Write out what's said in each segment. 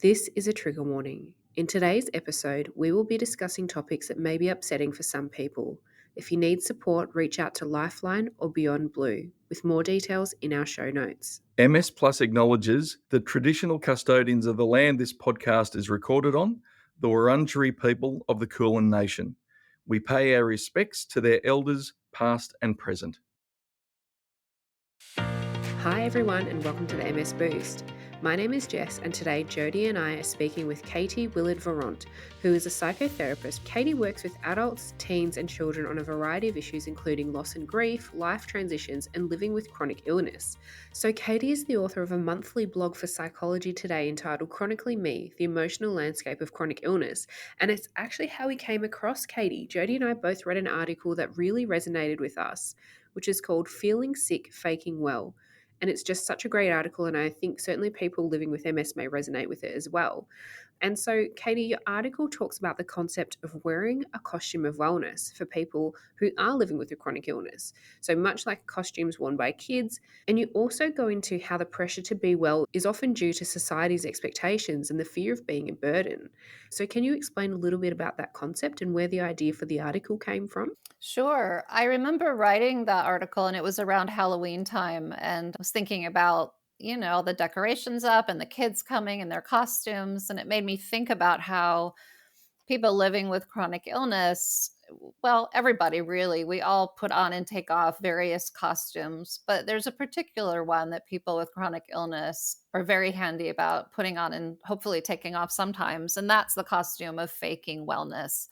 This is a trigger warning. In today's episode, we will be discussing topics that may be upsetting for some people. If you need support, reach out to Lifeline or Beyond Blue, with more details in our show notes. MS Plus acknowledges the traditional custodians of the land this podcast is recorded on, the Wurundjeri people of the Kulin Nation. We pay our respects to their elders, past and present. Hi everyone and welcome to the MS Boost. My name is Jess and today Jodie and I are speaking with Katie Willard Virant, who is a psychotherapist. Katie works with adults, teens and children on a variety of issues including loss and grief, life transitions and living with chronic illness. So Katie is the author of a monthly blog for Psychology Today entitled Chronically Me, The Emotional Landscape of Chronic Illness, and it's actually how we came across Katie. Jodie and I both read an article that really resonated with us, which is called Feeling Sick, Faking Well. And it's just such a great article, and I think certainly people living with MS may resonate with it as well. And so, Katie, your article talks about the concept of wearing a costume of wellness for people who are living with a chronic illness. So much like costumes worn by kids, and you also go into how the pressure to be well is often due to society's expectations and the fear of being a burden. So can you explain a little bit about that concept and where the idea for the article came from? Sure. I remember writing that article and it was around Halloween time. And I was thinking about, the decorations up and the kids coming in their costumes. And it made me think about how people living with chronic illness, well, everybody really, we all put on and take off various costumes. But there's a particular one that people with chronic illness are very handy about putting on and hopefully taking off sometimes. And that's the costume of faking wellness.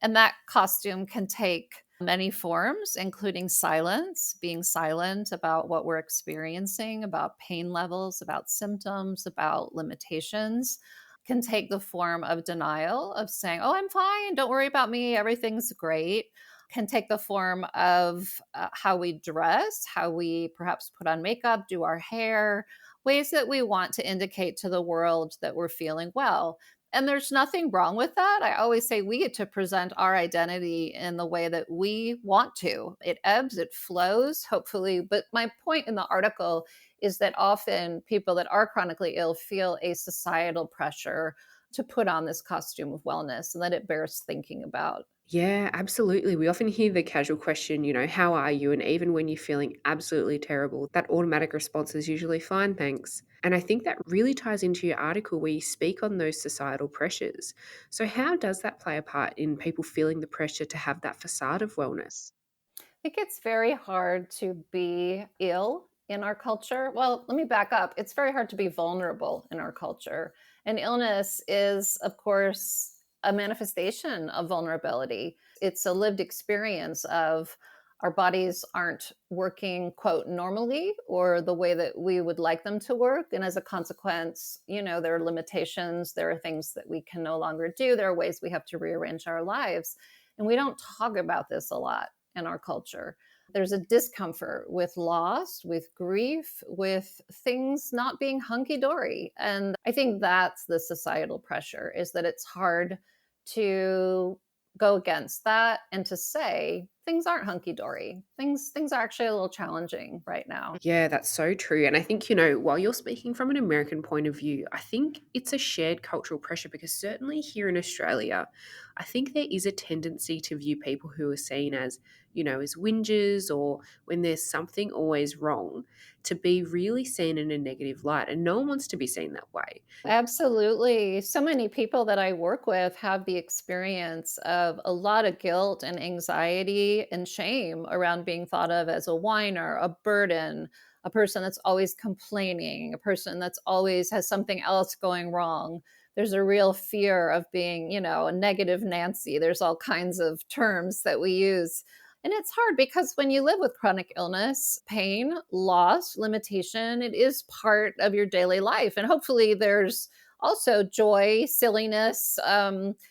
And that costume can take many forms, including silence, being silent about what we're experiencing, about pain levels, about symptoms, about limitations. Can take the form of denial, of saying, oh, I'm fine, don't worry about me, everything's great. Can take the form of how we dress, how we perhaps put on makeup, do our hair, ways that we want to indicate to the world that we're feeling well. And there's nothing wrong with that. I always say we get to present our identity in the way that we want to. It ebbs, it flows, hopefully. But my point in the article is that often people that are chronically ill feel a societal pressure to put on this costume of wellness and that it bears thinking about. Yeah, absolutely. We often hear the casual question, how are you? And even when you're feeling absolutely terrible, that automatic response is usually fine, thanks. And I think that really ties into your article where you speak on those societal pressures. So, how does that play a part in people feeling the pressure to have that facade of wellness? I think it's very hard to be ill in our culture. Well, let me back up. It's very hard to be vulnerable in our culture. And illness is, of course, a manifestation of vulnerability. It's a lived experience of our bodies aren't working, quote, normally or the way that we would like them to work. And as a consequence, there are limitations. There are things that we can no longer do. There are ways we have to rearrange our lives. And we don't talk about this a lot in our culture. There's a discomfort with loss, with grief, with things not being hunky dory. And I think that's the societal pressure, is that it's hard to go against that and to say things aren't hunky dory. Things are actually a little challenging right now. Yeah, that's so true. And I think, while you're speaking from an American point of view, I think it's a shared cultural pressure because certainly here in Australia, I think there is a tendency to view people who are seen as, as whingers or when there's something always wrong to be really seen in a negative light. And no one wants to be seen that way. Absolutely. So many people that I work with have the experience of a lot of guilt and anxiety and shame around being thought of as a whiner, a burden, a person that's always complaining, a person that's always has something else going wrong. There's a real fear of being, a negative Nancy. There's all kinds of terms that we use. And it's hard because when you live with chronic illness, pain, loss, limitation, it is part of your daily life. And hopefully there's also joy, silliness,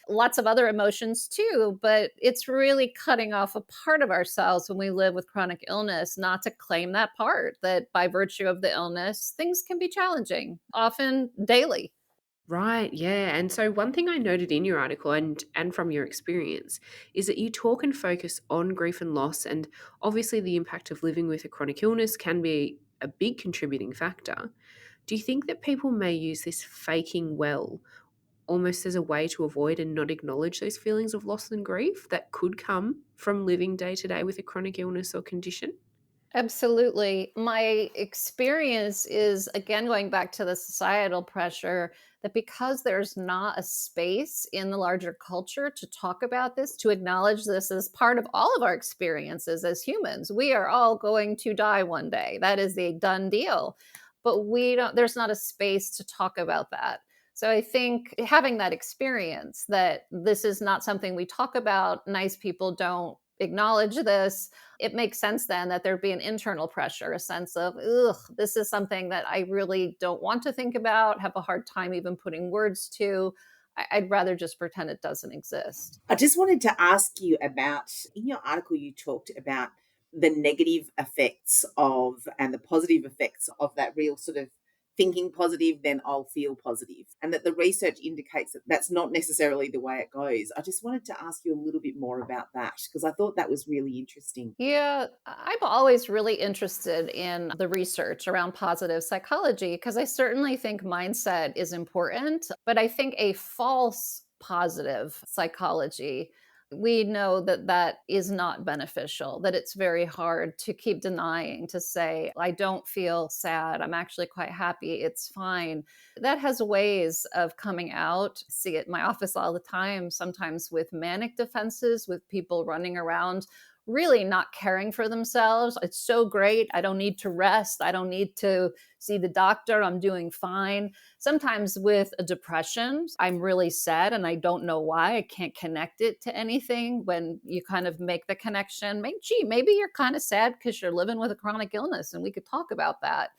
lots of other emotions too. But it's really cutting off a part of ourselves when we live with chronic illness, not to claim that part, that by virtue of the illness, things can be challenging, often daily. Right, yeah. And so one thing I noted in your article and from your experience is that you talk and focus on grief and loss, and obviously the impact of living with a chronic illness can be a big contributing factor. Do you think that people may use this faking well almost as a way to avoid and not acknowledge those feelings of loss and grief that could come from living day to day with a chronic illness or condition? Absolutely. My experience is, again, going back to the societal pressure, that because there's not a space in the larger culture to talk about this, to acknowledge this as part of all of our experiences as humans, we are all going to die one day. That is a done deal. But there's not a space to talk about that. So I think having that experience that this is not something we talk about, nice people don't acknowledge this, it makes sense then that there'd be an internal pressure, a sense of, ugh, this is something that I really don't want to think about, have a hard time even putting words to. I'd rather just pretend it doesn't exist. I just wanted to ask you about, in your article, you talked about the negative effects of and the positive effects of that real sort of thinking positive, then I'll feel positive, and that the research indicates that that's not necessarily the way it goes. I just wanted to ask you a little bit more about that because I thought that was really interesting. Yeah, I'm always really interested in the research around positive psychology because I certainly think mindset is important, but I think a false positive psychology, we know that that is not beneficial, that it's very hard to keep denying, to say, I don't feel sad, I'm actually quite happy, it's fine. That has ways of coming out. See it in my office all the time, sometimes with manic defenses, with people running around really not caring for themselves. It's so great. I don't need to rest. I don't need to see the doctor. I'm doing fine. Sometimes with a depression, I'm really sad and I don't know why. I can't connect it to anything. When you kind of make the connection, maybe you're kind of sad because you're living with a chronic illness and we could talk about that.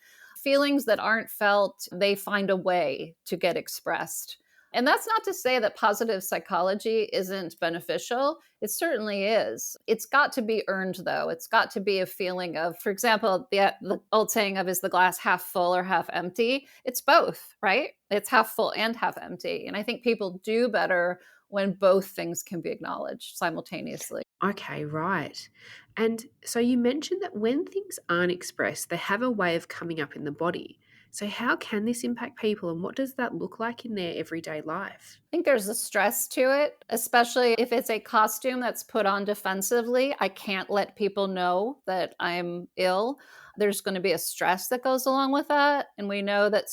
Feelings that aren't felt, they find a way to get expressed. And that's not to say that positive psychology isn't beneficial. It certainly is. It's got to be earned, though. It's got to be a feeling of, for example, the old saying of, is the glass half full or half empty? It's both, right? It's half full and half empty. And I think people do better when both things can be acknowledged simultaneously. Okay, right. And so you mentioned that when things aren't expressed, they have a way of coming up in the body. So, how can this impact people and what does that look like in their everyday life? I think there's a stress to it, especially if it's a costume that's put on defensively. I can't let people know that I'm ill. There's going to be a stress that goes along with that. And we know that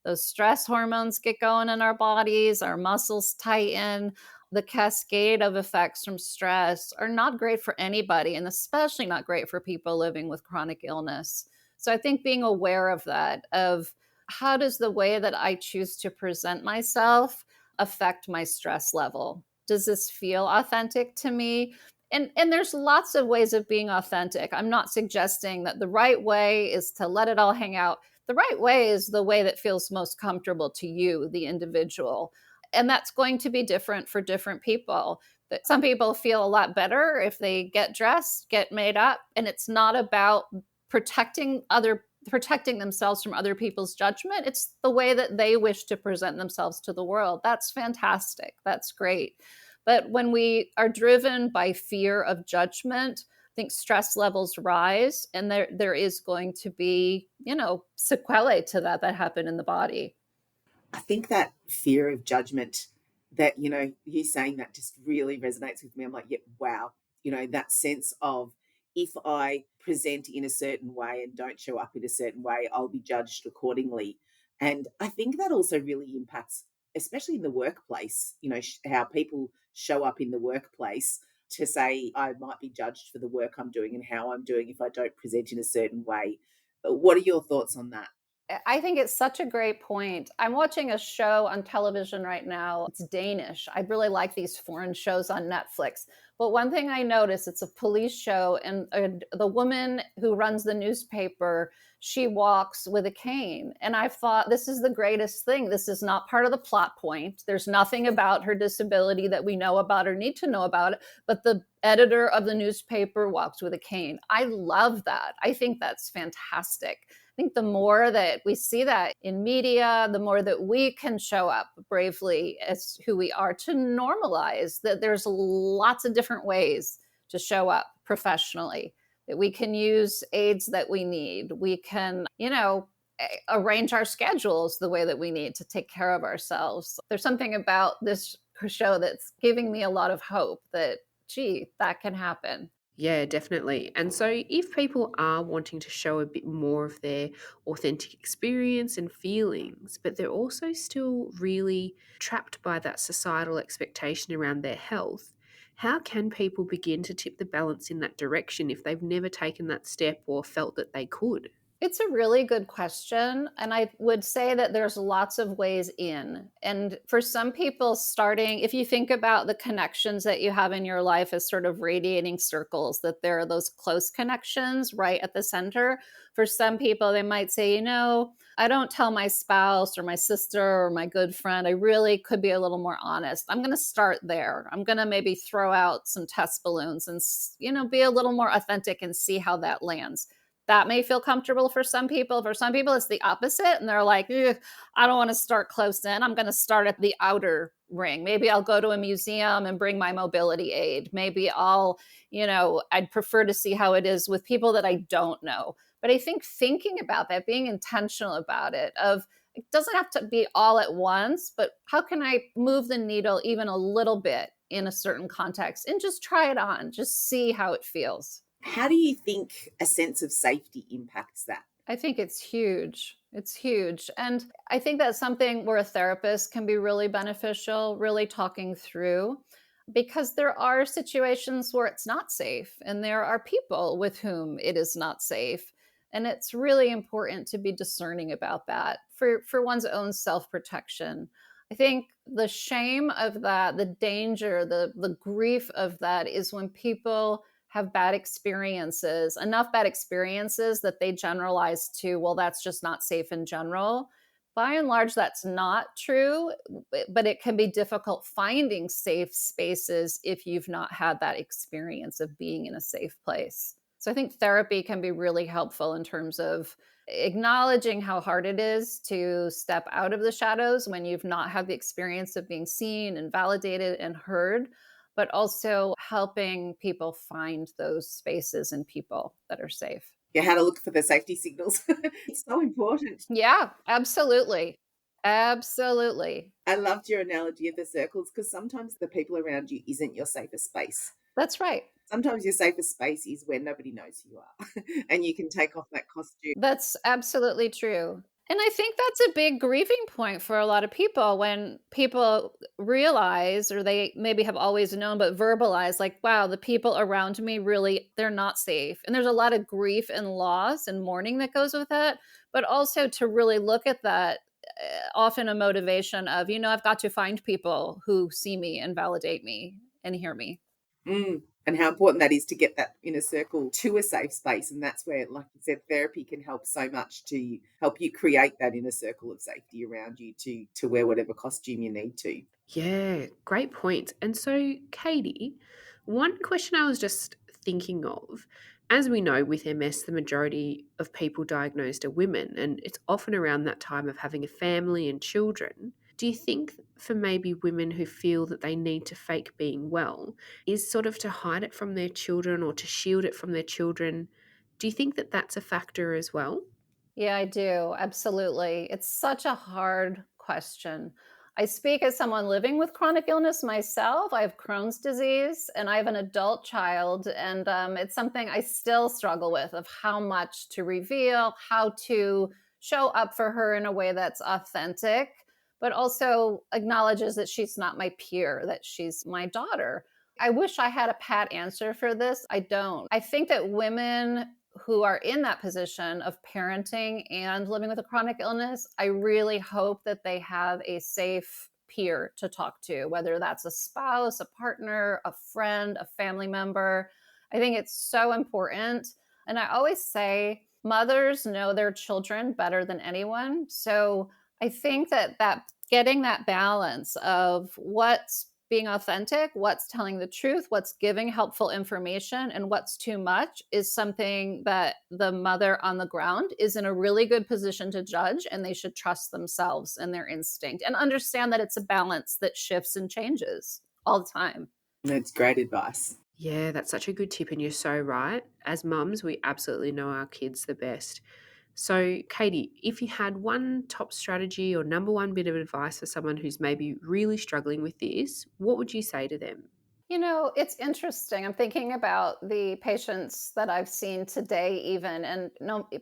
those stress hormones get going in our bodies, our muscles tighten. The cascade of effects from stress are not great for anybody, and especially not great for people living with chronic illness. So I think being aware of that, of how does the way that I choose to present myself affect my stress level? Does this feel authentic to me? And there's lots of ways of being authentic. I'm not suggesting that the right way is to let it all hang out. The right way is the way that feels most comfortable to you, the individual. And that's going to be different for different people. But some people feel a lot better if they get dressed, get made up, and it's not about protecting themselves from other people's judgment. It's the way that they wish to present themselves to the world. That's fantastic. That's great. But when we are driven by fear of judgment, I think stress levels rise and there is going to be, sequelae to that happen in the body. I think that fear of judgment that, you saying that just really resonates with me. I'm like, yeah, wow. That sense of if I present in a certain way and don't show up in a certain way, I'll be judged accordingly. And I think that also really impacts, especially in the workplace, how people show up in the workplace to say, I might be judged for the work I'm doing and how I'm doing if I don't present in a certain way. What are your thoughts on that? I think it's such a great point. I'm watching a show on television right now. It's Danish. I really like these foreign shows on Netflix. But one thing I noticed, it's a police show, and the woman who runs the newspaper, she walks with a cane. And I thought, this is the greatest thing. This is not part of the plot point. There's nothing about her disability that we know about or need to know about it. But the editor of the newspaper walks with a cane. I love that. I think that's fantastic. I think the more that we see that in media, the more that we can show up bravely as who we are, to normalize that there's lots of different ways to show up professionally, that we can use aids that we need. We can, arrange our schedules the way that we need to take care of ourselves. There's something about this show that's giving me a lot of hope that, gee, that can happen. Yeah, definitely. And so, if people are wanting to show a bit more of their authentic experience and feelings, but they're also still really trapped by that societal expectation around their health, how can people begin to tip the balance in that direction if they've never taken that step or felt that they could? It's a really good question. And I would say that there's lots of ways in. And for some people, starting, if you think about the connections that you have in your life as sort of radiating circles, that there are those close connections right at the center. For some people, they might say, I don't tell my spouse or my sister or my good friend. I really could be a little more honest. I'm going to start there. I'm going to maybe throw out some test balloons and, be a little more authentic and see how that lands. That may feel comfortable for some people. For some people, it's the opposite. And they're like, I don't want to start close in. I'm going to start at the outer ring. Maybe I'll go to a museum and bring my mobility aid. Maybe I'd prefer to see how it is with people that I don't know. But I think thinking about that, being intentional about it, it doesn't have to be all at once, but how can I move the needle even a little bit in a certain context and just try it on, just see how it feels. How do you think a sense of safety impacts that? I think it's huge. It's huge. And I think that's something where a therapist can be really beneficial, really talking through, because there are situations where it's not safe and there are people with whom it is not safe. And it's really important to be discerning about that for one's own self-protection. I think the shame of that, the danger, the grief of that is when people have bad experiences, enough bad experiences that they generalize to, well, that's just not safe in general. By and large, that's not true, but it can be difficult finding safe spaces if you've not had that experience of being in a safe place. So I think therapy can be really helpful in terms of acknowledging how hard it is to step out of the shadows when you've not had the experience of being seen and validated and heard, but also helping people find those spaces and people that are safe. Yeah, how to look for the safety signals. It's so important. Yeah, absolutely. Absolutely. I loved your analogy of the circles because sometimes the people around you isn't your safest space. That's right. Sometimes your safest space is where nobody knows who you are and you can take off that costume. That's absolutely true. And I think that's a big grieving point for a lot of people when people realize, or they maybe have always known, but verbalize like, wow, the people around me really, they're not safe. And there's a lot of grief and loss and mourning that goes with that. But also to really look at that, often a motivation of, I've got to find people who see me and validate me and hear me. And how important that is to get that inner circle to a safe space. And that's where, like you said, therapy can help so much to help you create that inner circle of safety around you to wear whatever costume you need to. Yeah, great point. And so, Katie, one question I was just thinking of, as we know with MS, the majority of people diagnosed are women, and it's often around that time of having a family and children. Do you think for maybe women who feel that they need to fake being well is sort of to hide it from their children or to shield it from their children? Do you think that that's a factor as well? Yeah, I do. Absolutely. It's such a hard question. I speak as someone living with chronic illness myself. I have Crohn's disease and I have an adult child. And it's something I still struggle with of how much to reveal, how to show up for her in a way that's authentic, but also acknowledges that she's not my peer, that she's my daughter. I wish I had a pat answer for this. I don't. I think that women who are in that position of parenting and living with a chronic illness, I really hope that they have a safe peer to talk to, whether that's a spouse, a partner, a friend, a family member. I think it's so important. And I always say mothers know their children better than anyone. So I think that getting that balance of what's being authentic, what's telling the truth, what's giving helpful information, and what's too much is something that the mother on the ground is in a really good position to judge, and they should trust themselves and their instinct and understand that it's a balance that shifts and changes all the time. That's great advice. Yeah, that's such a good tip, and you're so right. As mums, we absolutely know our kids the best. So, Katie, if you had one top strategy or number one bit of advice for someone who's maybe really struggling with this, what would you say to them? It's interesting. I'm thinking about the patients that I've seen today, even, and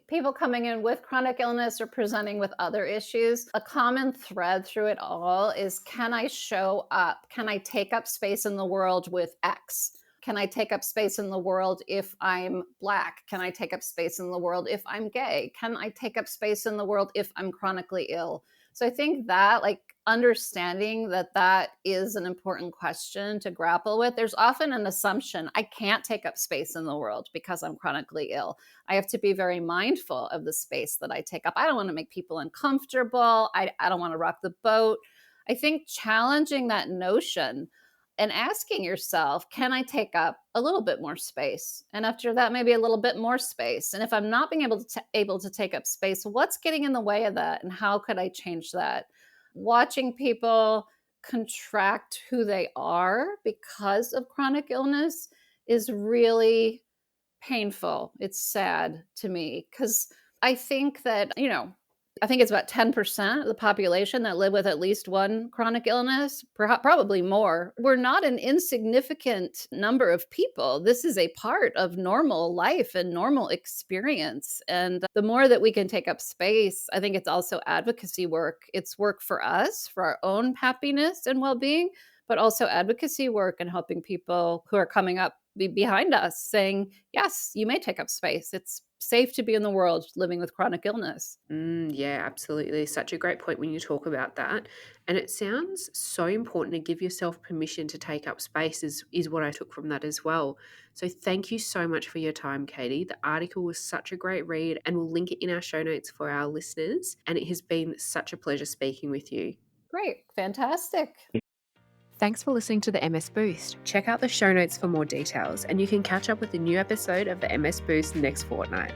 people coming in with chronic illness or presenting with other issues. A common thread through it all is, can I show up? Can I take up space in the world with X? Can I take up space in the world if I'm Black? Can I take up space in the world if I'm gay? Can I take up space in the world if I'm chronically ill? So I think that, like, understanding that that is an important question to grapple with. There's often an assumption, I can't take up space in the world because I'm chronically ill. I have to be very mindful of the space that I take up. I don't want to make people uncomfortable. I don't want to rock the boat. I think challenging that notion and asking yourself, can I take up a little bit more space? And after that, maybe a little bit more space. And if I'm not being able to take up space, what's getting in the way of that? And how could I change that? Watching people contract who they are because of chronic illness is really painful. It's sad to me because I think that, I think it's about 10% of the population that live with at least one chronic illness, probably more. We're not an insignificant number of people. This is a part of normal life and normal experience. And the more that we can take up space, I think it's also advocacy work. It's work for us, for our own happiness and well-being, but also advocacy work and helping people who are coming up behind us saying, yes, you may take up space. It's safe to be in the world living with chronic illness. Yeah, absolutely. Such a great point when you talk about that. And it sounds so important to give yourself permission to take up space is what I took from that as well. So thank you so much for your time, Katie. The article was such a great read, and we'll link it in our show notes for our listeners. And it has been such a pleasure speaking with you. Great. Fantastic. Thanks for listening to the MS Boost. Check out the show notes for more details, and you can catch up with the new episode of the MS Boost next fortnight.